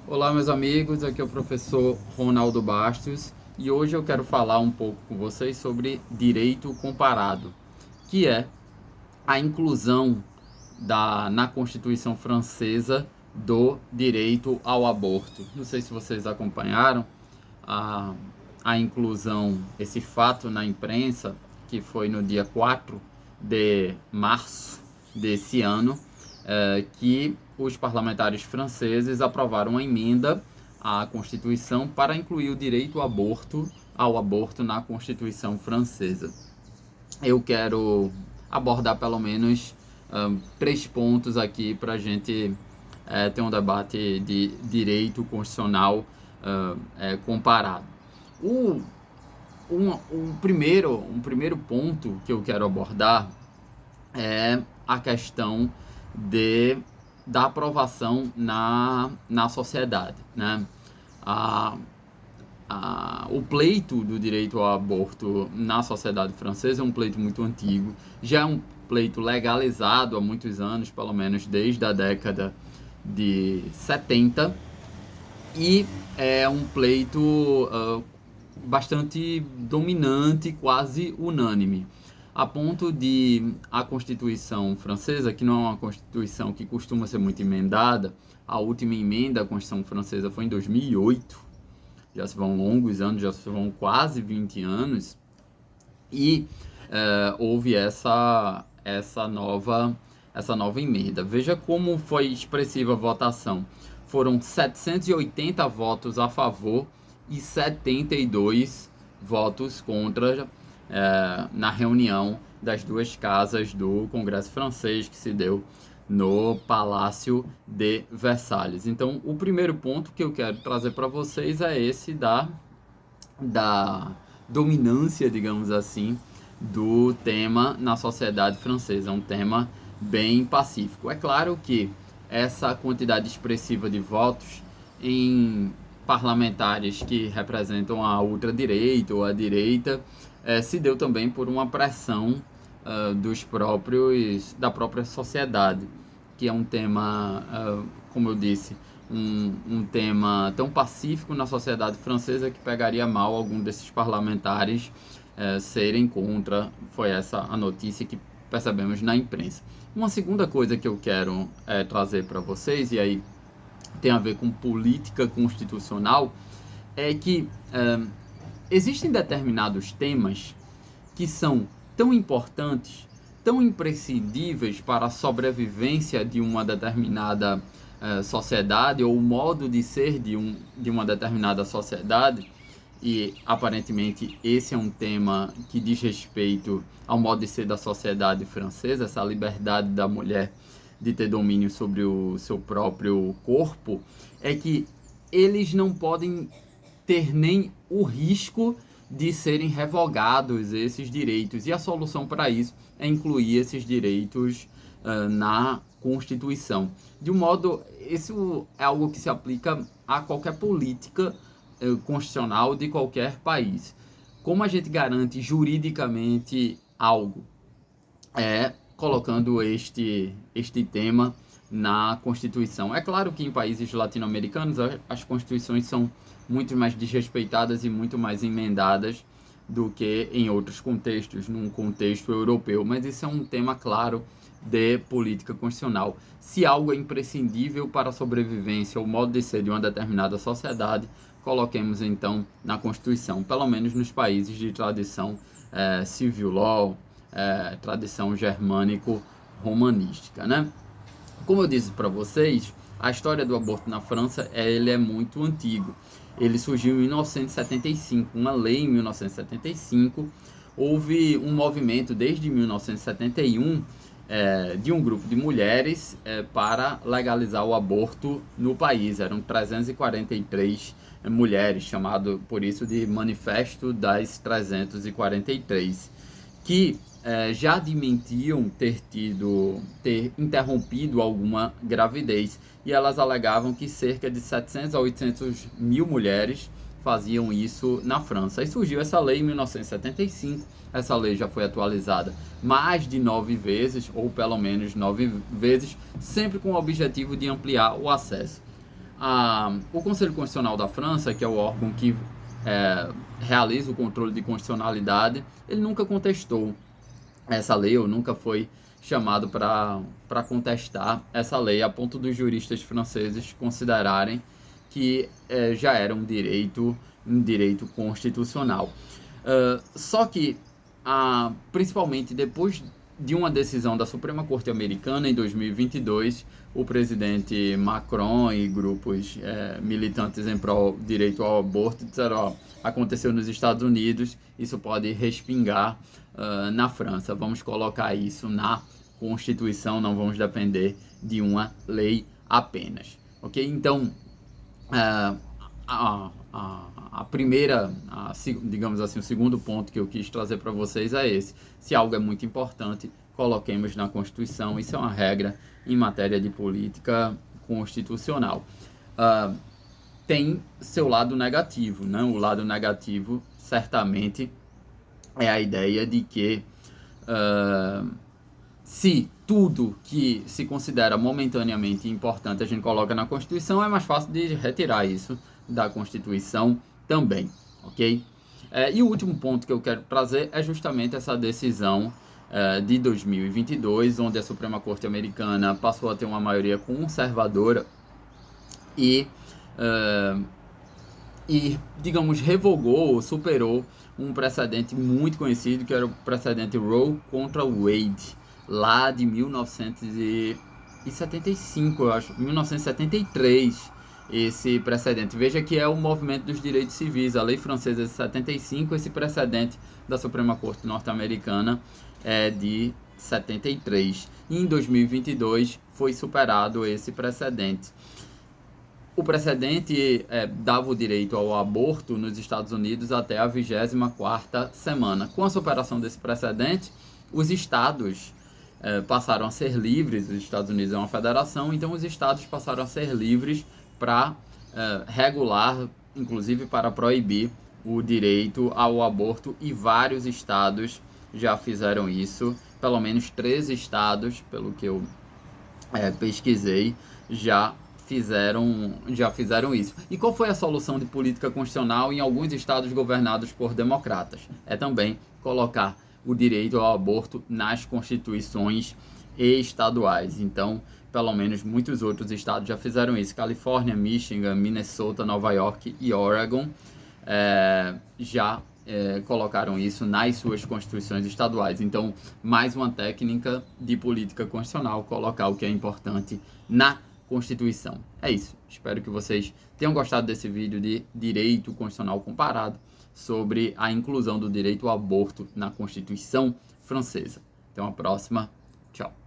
Olá, meus amigos, aqui é o professor Ronaldo Bastos e hoje eu quero falar um pouco com vocês sobre direito comparado, que é a inclusão na Constituição Francesa do direito ao aborto. Não sei se vocês acompanharam a, a inclusão, esse fato na imprensa, que foi no dia 4 de março desse ano, que os parlamentares franceses aprovaram uma emenda à Constituição para incluir o direito ao aborto na Constituição francesa. Eu quero abordar pelo menos 3 pontos aqui para a gente ter um debate de direito constitucional comparado. O, um primeiro ponto que eu quero abordar é a questão de, da aprovação na sociedade, né? A, o pleito do direito ao aborto na sociedade francesa é um pleito muito antigo, já é um pleito legalizado há muitos anos, pelo menos desde a década de 70, e é um pleito bastante dominante, quase unânime, a ponto de a Constituição francesa, que não é uma Constituição que costuma ser muito emendada, a última emenda à Constituição francesa foi em 2008, já se vão longos anos, já se vão quase 20 anos, e houve essa nova emenda. Veja como foi expressiva a votação. Foram 780 votos a favor e 72 votos contra na reunião das duas casas do Congresso francês que se deu no Palácio de Versalhes. Então, o primeiro ponto que eu quero trazer para vocês é esse da dominância, digamos assim, do tema na sociedade francesa. É um tema bem pacífico. É claro que essa quantidade expressiva de votos em parlamentares que representam a ultradireita ou a direita se deu também por uma pressão da própria sociedade, que é um tema, como eu disse, um tema tão pacífico na sociedade francesa que pegaria mal algum desses parlamentares serem contra. Foi essa a notícia que percebemos na imprensa. Uma segunda coisa que eu quero trazer para vocês, e aí tem a ver com política constitucional, é que existem determinados temas que são tão importantes, tão imprescindíveis para a sobrevivência de uma determinada sociedade, ou o modo de ser de uma determinada sociedade, e aparentemente esse é um tema que diz respeito ao modo de ser da sociedade francesa, essa liberdade da mulher de ter domínio sobre o seu próprio corpo, é que eles não podem ter nem o risco de serem revogados esses direitos. E a solução para isso é incluir esses direitos na Constituição. De um modo, isso é algo que se aplica a qualquer política constitucional de qualquer país. Como a gente garante juridicamente algo? Colocando este tema na Constituição. É claro que em países latino-americanos as constituições são muito mais desrespeitadas e muito mais emendadas do que em outros contextos, num contexto europeu, mas isso é um tema claro de política constitucional. Se algo é imprescindível para a sobrevivência ou modo de ser de uma determinada sociedade, coloquemos então na Constituição, pelo menos nos países de tradição civil law, tradição germânico-romanística, né? Como eu disse para vocês, a história do aborto na França ele é muito antigo. Ele surgiu em 1975, uma lei em 1975. Houve um movimento desde 1971 de um grupo de mulheres para legalizar o aborto no país. Eram 343 mulheres, chamado por isso de Manifesto das 343, que já admitiam ter interrompido alguma gravidez, e elas alegavam que cerca de 700 a 800 mil mulheres faziam isso na França. Aí surgiu essa lei em 1975, essa lei já foi atualizada mais de 9 vezes, ou pelo menos 9 vezes, sempre com o objetivo de ampliar o acesso. O Conselho Constitucional da França, que é o órgão que realiza o controle de constitucionalidade, ele nunca contestou essa lei, ou nunca foi chamado para contestar essa lei, a ponto dos juristas franceses considerarem que já era um direito constitucional. Só que, principalmente depois de uma decisão da Suprema Corte Americana em 2022, o presidente Macron e grupos militantes em prol do direito ao aborto disseram: aconteceu nos Estados Unidos, isso pode respingar na França. Vamos colocar isso na Constituição, não vamos depender de uma lei apenas. Ok? Então, digamos assim, o segundo ponto que eu quis trazer para vocês é esse. Se algo é muito importante, coloquemos na Constituição. Isso é uma regra em matéria de política constitucional. Tem seu lado negativo, né? O lado negativo, certamente, é a ideia de que se tudo que se considera momentaneamente importante a gente coloca na Constituição, é mais fácil de retirar isso da Constituição também, ok? E o último ponto que eu quero trazer é justamente essa decisão de 2022, onde a Suprema Corte Americana passou a ter uma maioria conservadora e digamos, revogou ou superou um precedente muito conhecido, que era o precedente Roe contra Wade, lá de 1975, eu acho, 1973, esse precedente. Veja que é o movimento dos direitos civis, a lei francesa de 75, esse precedente da Suprema Corte norte-americana é de 73. E em 2022 foi superado esse precedente. O precedente dava o direito ao aborto nos Estados Unidos até a 24ª semana. Com a superação desse precedente, os estados passaram a ser livres. Os Estados Unidos é uma federação, então os estados passaram a ser livres para regular, inclusive para proibir o direito ao aborto, e vários estados já fizeram isso. Pelo menos 13 estados, pelo que eu pesquisei, já fizeram isso. E qual foi a solução de política constitucional em alguns estados governados por democratas? É também colocar o direito ao aborto nas constituições estaduais. Então, pelo menos muitos outros estados já fizeram isso. Califórnia, Michigan, Minnesota, Nova York e Oregon já colocaram isso nas suas constituições estaduais. Então, mais uma técnica de política constitucional, colocar o que é importante na Constituição. É isso. Espero que vocês tenham gostado desse vídeo de direito constitucional comparado sobre a inclusão do direito ao aborto na Constituição francesa. Até uma próxima. Tchau.